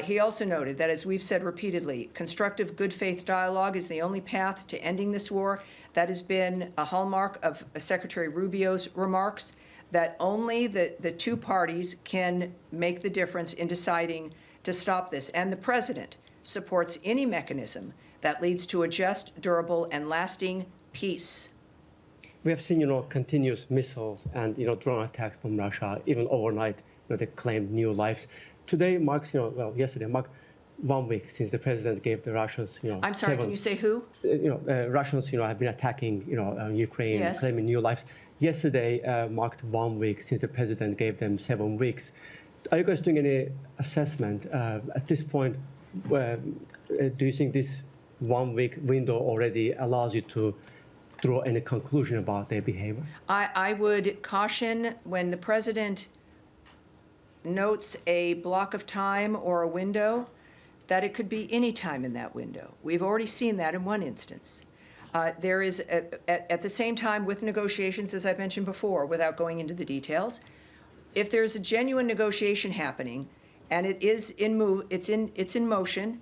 He also noted that, as we've said repeatedly, constructive good faith dialogue is the only path to ending this war. That has been a hallmark of Secretary Rubio's remarks, that only the two parties can make the difference in deciding to stop this. And the president supports any mechanism that leads to a just, durable, and lasting peace. We have seen, continuous missiles and, drone attacks from Russia, even overnight, they claimed new lives. Today marks, yesterday marked 1 week since the president gave the Russians, I'm sorry, can you say who? Russians, have been attacking, Ukraine, yes, claiming new lives. Yesterday marked 1 week since the president gave them 7 weeks. Are you guys doing any assessment at this point? Do you think this 1 week window already allows you to draw any conclusion about their behavior? I would caution when the president notes a block of time or a window that it could be any time in that window. We've already seen that in one instance. There is, at the same time, with negotiations, as I've mentioned before, without going into the details, if there's a genuine negotiation happening and it's in motion,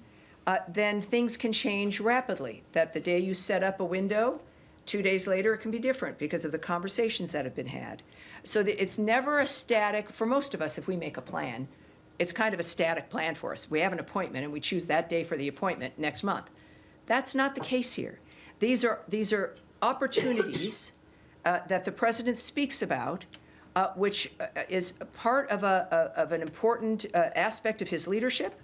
then things can change rapidly. That the day you set up a window, 2 days later it can be different because of the conversations that have been had. So it's never a static, for most of us, if we make a plan, it's kind of a static plan for us. We have an appointment and we choose that day for the appointment next month. That's not the case here. These are opportunities that the president speaks about, which is part of an important aspect of his leadership,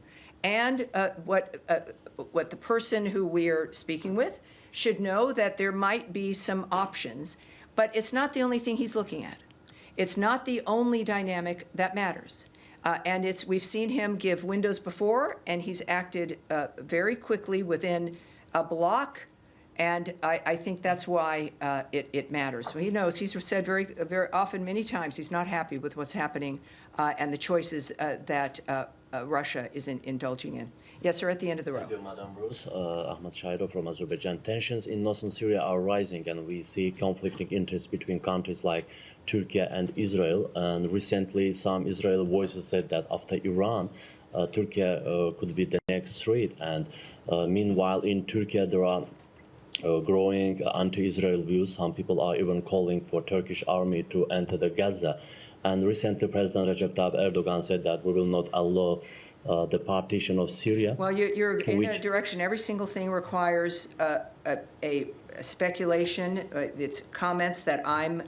and what the person who we're speaking with should know, that there might be some options, but it's not the only thing he's looking at. It's not the only dynamic that matters. And we've seen him give windows before, and he's acted very quickly within a block, and I think that's why it matters. So he knows, he's said very, very often, many times, he's not happy with what's happening and the choices that Russia is indulging in. Yes, sir, at the end of the row. Thank you, Madam Bruce. Ahmad Shaido from Azerbaijan. Tensions in northern Syria are rising, and we see conflicting interests between countries like Turkey and Israel. And recently, some Israeli voices said that after Iran, Turkey could be the next threat. And meanwhile, in Turkey, there are growing anti-Israel views. Some people are even calling for Turkish army to enter the Gaza. And recently, President Recep Tayyip Erdogan said that we will not allow the partition of Syria. Well, you're in a direction. Every single thing requires a speculation. It's comments that I've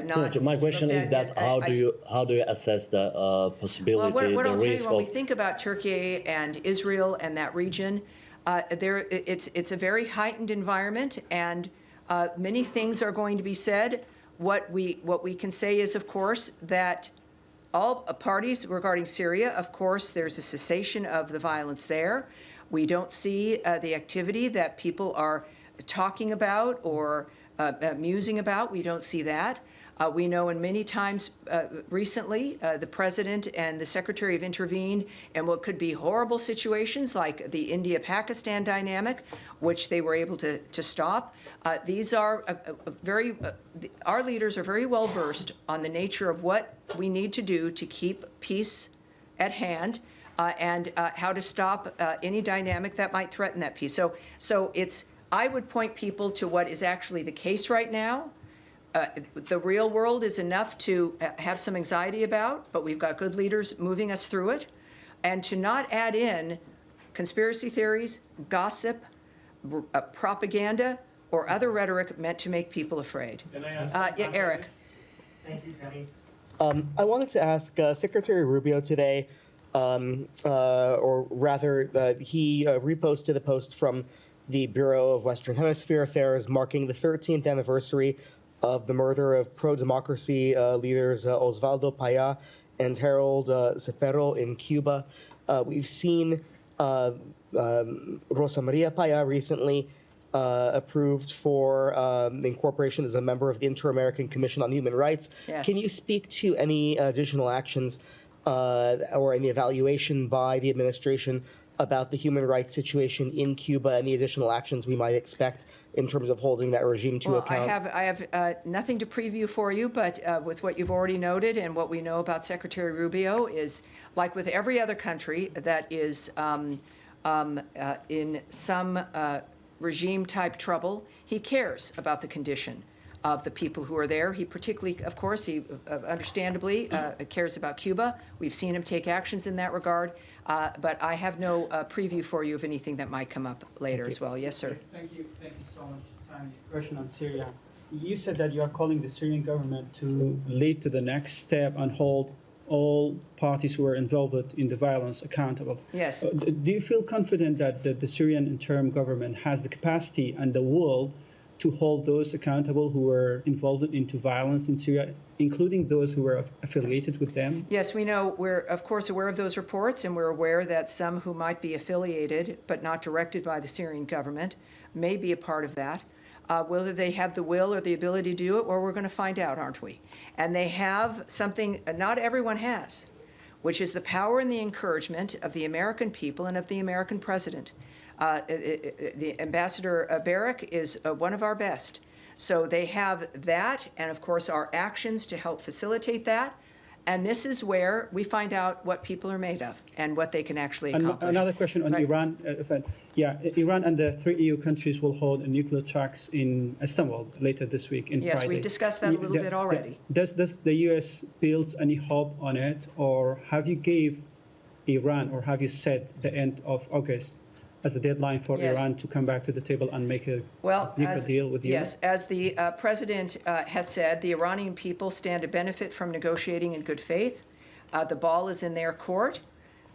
not. No, my question is that how do you assess the possibility, well, what the I'll tell risk you, when of? we think about Turkey and Israel and that region, it's a very heightened environment, and many things are going to be said. What we can say is, of course, that all parties regarding Syria, of course, there's a cessation of the violence there. We don't see the activity that people are talking about or musing about. We don't see that. We know in many times recently, the president and the secretary have intervened in what could be horrible situations like the India-Pakistan dynamic, which they were able to stop. These are our leaders are very well versed on the nature of what we need to do to keep peace at hand and how to stop any dynamic that might threaten that peace. So I would point people to what is actually the case right now. The real world is enough to have some anxiety about, but we've got good leaders moving us through it. And to not add in conspiracy theories, gossip, propaganda, or other rhetoric meant to make people afraid. Yeah, Eric. Thank you, Tammy. I wanted to ask Secretary Rubio today, or rather, he reposted a post from the Bureau of Western Hemisphere Affairs, marking the 13th anniversary of the murder of pro-democracy leaders Osvaldo Paya and Harold Cepero in Cuba. We've seen Rosa Maria Paya recently approved for incorporation as a member of the Inter-American Commission on Human Rights. Yes. Can you speak to any additional actions or any evaluation by the administration about the human rights situation in Cuba, any additional actions we might expect in terms of holding that regime to account? I have nothing to preview for you, but with what you've already noted and what we know about Secretary Rubio is, like with every other country that is in some regime-type trouble, he cares about the condition of the people who are there. He particularly, of course, he understandably cares about Cuba. We've seen him take actions in that regard. But I have no preview for you of anything that might come up later as well. Yes, sir. Thank you so much, Tammy. Question on Syria. You said that you are calling the Syrian government to lead to the next step and hold all parties who are involved in the violence accountable. Yes. Do you feel confident that the Syrian interim government has the capacity and the will to hold those accountable who were involved into violence in Syria, including those who were affiliated with them? Yes, we know. We're, of course, aware of those reports, and we're aware that some who might be affiliated but not directed by the Syrian government may be a part of that. Whether they have the will or the ability to do it, well, we're going to find out, aren't we? And they have something not everyone has, which is the power and the encouragement of the American people and of the American president. The Ambassador Barrack is one of our best. So they have that, and of course our actions to help facilitate that. And this is where we find out what people are made of and what they can actually accomplish. Another question on Iran. Iran and the 3 EU countries will hold a nuclear talks in Istanbul later this week. Yes, Friday. we discussed that a little bit already. Does the U.S. build any hope on it, or have you gave Iran, or have you set the end of August as a deadline for Iran to come back to the table and make a nuclear deal with you? Yes, as the president has said, the Iranian people stand to benefit from negotiating in good faith. The ball is in their court.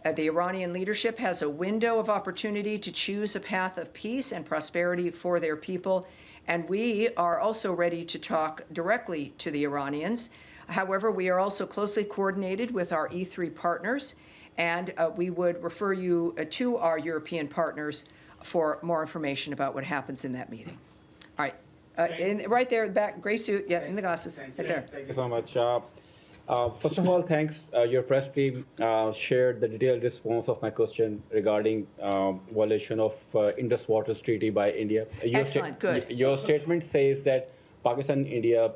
The Iranian leadership has a window of opportunity to choose a path of peace and prosperity for their people, and we are also ready to talk directly to the Iranians. However, we are also closely coordinated with our E3 partners, and we would refer you to our European partners for more information about what happens in that meeting. All right, right there, back, gray suit, in the glasses, right there. Thank you so much. First of all, thanks. Your press team shared the detailed response of my question regarding violation of Indus Waters Treaty by India. Excellent, good. Your statement says that Pakistan and India,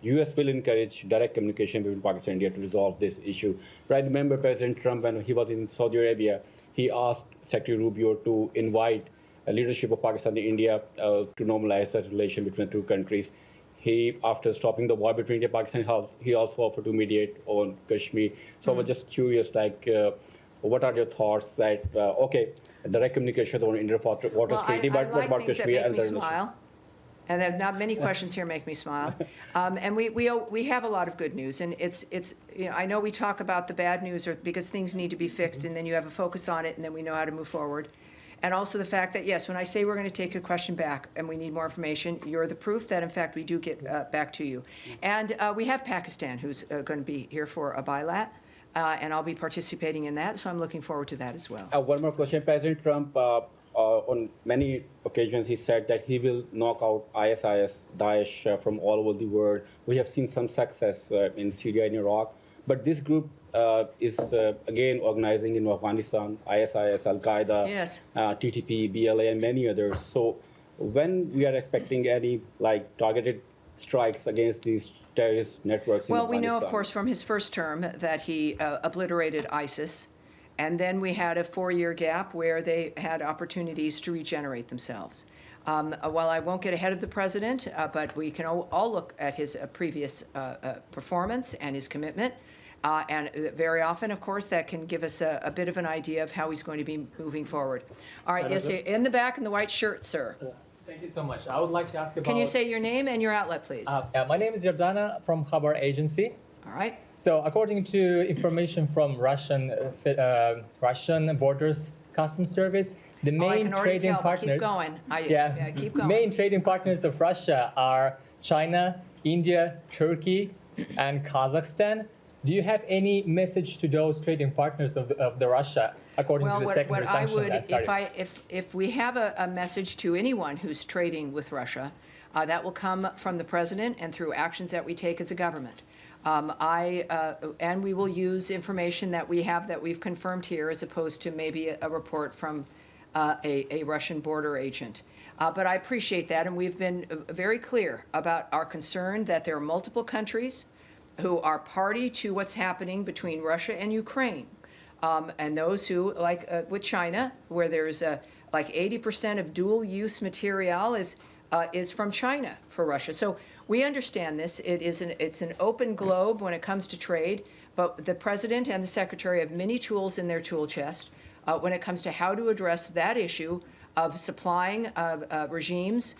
U.S. will encourage direct communication between Pakistan and India to resolve this issue. But I remember President Trump, when he was in Saudi Arabia, he asked Secretary Rubio to invite leadership of Pakistan and India to normalize that relation between the two countries. He, after stopping the war between India and Pakistan, he also offered to mediate on Kashmir. So I was just curious, what are your thoughts that, okay, direct communication on Indian Waters Treaty, but what about Kashmir and the relation? And there are not many questions here make me smile. And we have a lot of good news, and it's I know we talk about the bad news because things need to be fixed, and then you have a focus on it, and then we know how to move forward. And also the fact that, yes, when I say we're going to take a question back and we need more information, you're the proof that, in fact, we do get back to you. And we have Pakistan, who's going to be here for a bilat, and I'll be participating in that, so I'm looking forward to that as well. One more question. President Trump, on many occasions, he said that he will knock out ISIS, Daesh, from all over the world. We have seen some success in Syria and Iraq, but this group is again organizing in Afghanistan, ISIS, Al-Qaeda, yes. TTP, BLA, and many others. So when we are expecting any targeted strikes against these terrorist networks in Afghanistan? Well, we know, of course, from his first term that he obliterated ISIS. And then we had a 4-year gap where they had opportunities to regenerate themselves. While I won't get ahead of the president, but we can all look at his previous performance and his commitment. And very often, of course, that can give us a bit of an idea of how he's going to be moving forward. All right, yes, in the back in the white shirt, sir. Thank you so much. I would like to ask about... Can you say your name and your outlet, please? My name is Yordana from Khabar Agency. All right. So according to information from Russian Borders Customs Service, The Oh, I main can already trading tell, but partners. keep going. Yeah, keep going. Main trading partners of Russia are China, India, Turkey, and Kazakhstan. Do you have any message to those trading partners of the Russia, according to the secondary What I sanction would, tariffs? if we have a message to anyone who's trading with Russia, that will come from the president and through actions that we take as a government. And we will use information that we have that we've confirmed here, as opposed to maybe a report from a Russian border agent. But I appreciate that, and we've been very clear about our concern that there are multiple countries who are party to what's happening between Russia and Ukraine. And those who, like with China, where there's like 80% of dual-use material is from China for Russia. So we understand this. It's an open globe when it comes to trade, but the president and the secretary have many tools in their tool chest when it comes to how to address that issue of supplying regimes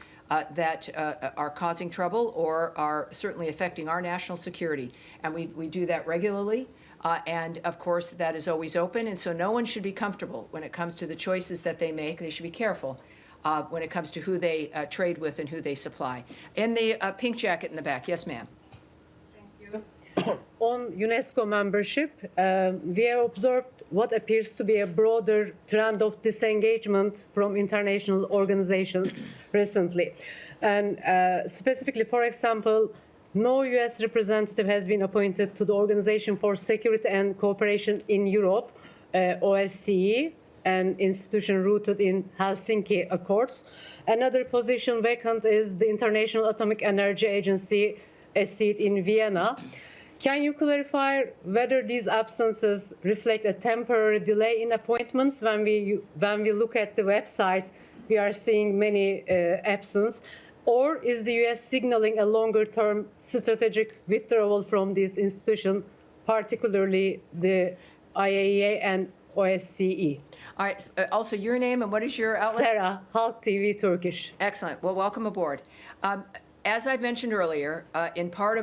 that are causing trouble or are certainly affecting our national security. And we do that regularly. And of course, that is always open. And so no one should be comfortable when it comes to the choices that they make. They should be careful when it comes to who they trade with and who they supply. In the pink jacket in the back. Yes, ma'am. On UNESCO membership, we have observed what appears to be a broader trend of disengagement from international organizations recently. And specifically, for example, no U.S. representative has been appointed to the Organization for Security and Cooperation in Europe, OSCE, an institution rooted in Helsinki Accords. Another position vacant is the International Atomic Energy Agency, a seat in Vienna. Can you clarify whether these absences reflect a temporary delay in appointments? When we look at the website, we are seeing many absences. Or is the U.S. signaling a longer-term strategic withdrawal from these institutions, particularly the IAEA and OSCE? All right. Also, your name and what is your outlet? Sarah, Halk TV, Turkish. Excellent. Well, welcome aboard. As I mentioned earlier,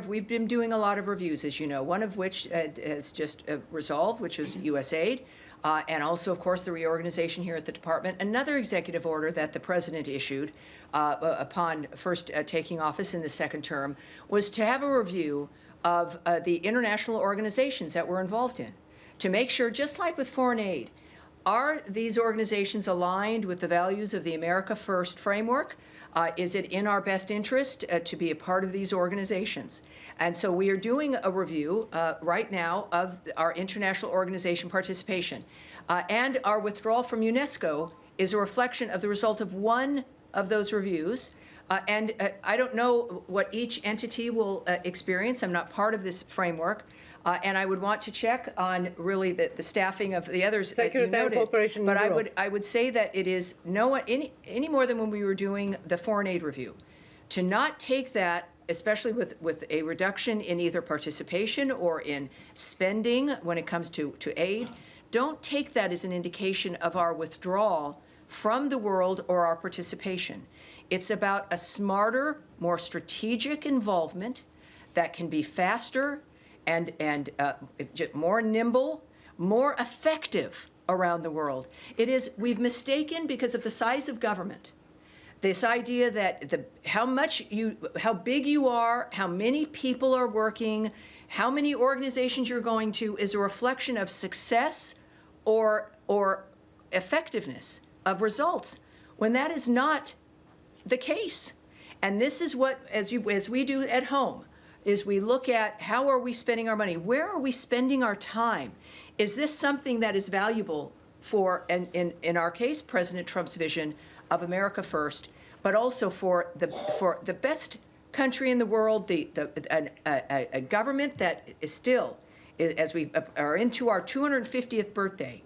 we've been doing a lot of reviews, as you know, one of which has just resolved, which is USAID, and also, of course, the reorganization here at the department. Another executive order that the president issued upon first taking office in the second term was to have a review of the international organizations that we're involved in, to make sure, just like with foreign aid, are these organizations aligned with the values of the America First framework? Is it in our best interest to be a part of these organizations? And so we are doing a review right now of our international organization participation. And our withdrawal from UNESCO is a reflection of the result of one of those reviews. And I don't know what each entity will experience. I'm not part of this framework. And I would want to check on really the staffing of the others that you noted. But I would say that it is any more than when we were doing the foreign aid review, to not take that, especially with a reduction in either participation or in spending when it comes to aid, don't take that as an indication of our withdrawal from the world or our participation. It's about a smarter, more strategic involvement that can be faster and more nimble, more effective around the world. We've mistaken, because of the size of government, this idea that how big you are, how many people are working, how many organizations you're going to is a reflection of success or effectiveness of results, when that is not the case. And this is what, as we do at home, is we look at how are we spending our money? Where are we spending our time? Is this something that is valuable for, in our case, President Trump's vision of America First, but also for the best country in the world, a government that is still, as we are into our 250th birthday,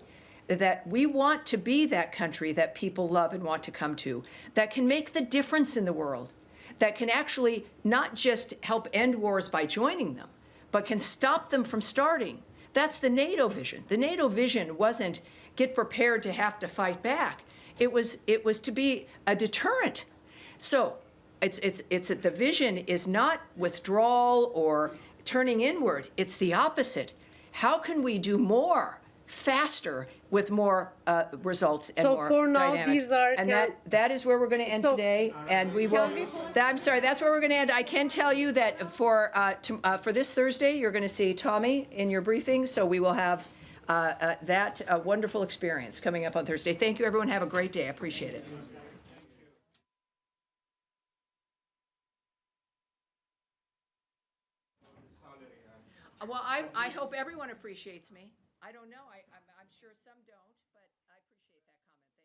that we want to be that country that people love and want to come to, that can make the difference in the world, that can actually not just help end wars by joining them, but can stop them from starting. That's the NATO vision. The NATO vision wasn't get prepared to have to fight back. It was to be a deterrent. So the vision is not withdrawal or turning inward. It's the opposite. How can we do more faster with more results and So more for now, dynamics. these are And that is where we're going to end today. And we will. I'm sorry. That's where we're going to end. I can tell you that for this Thursday, you're going to see Tommy in your briefing. So we will have that wonderful experience coming up on Thursday. Thank you, everyone. Have a great day. I appreciate it. Well, I hope everyone appreciates me. I don't know. I'm sure some don't, but I appreciate that comment.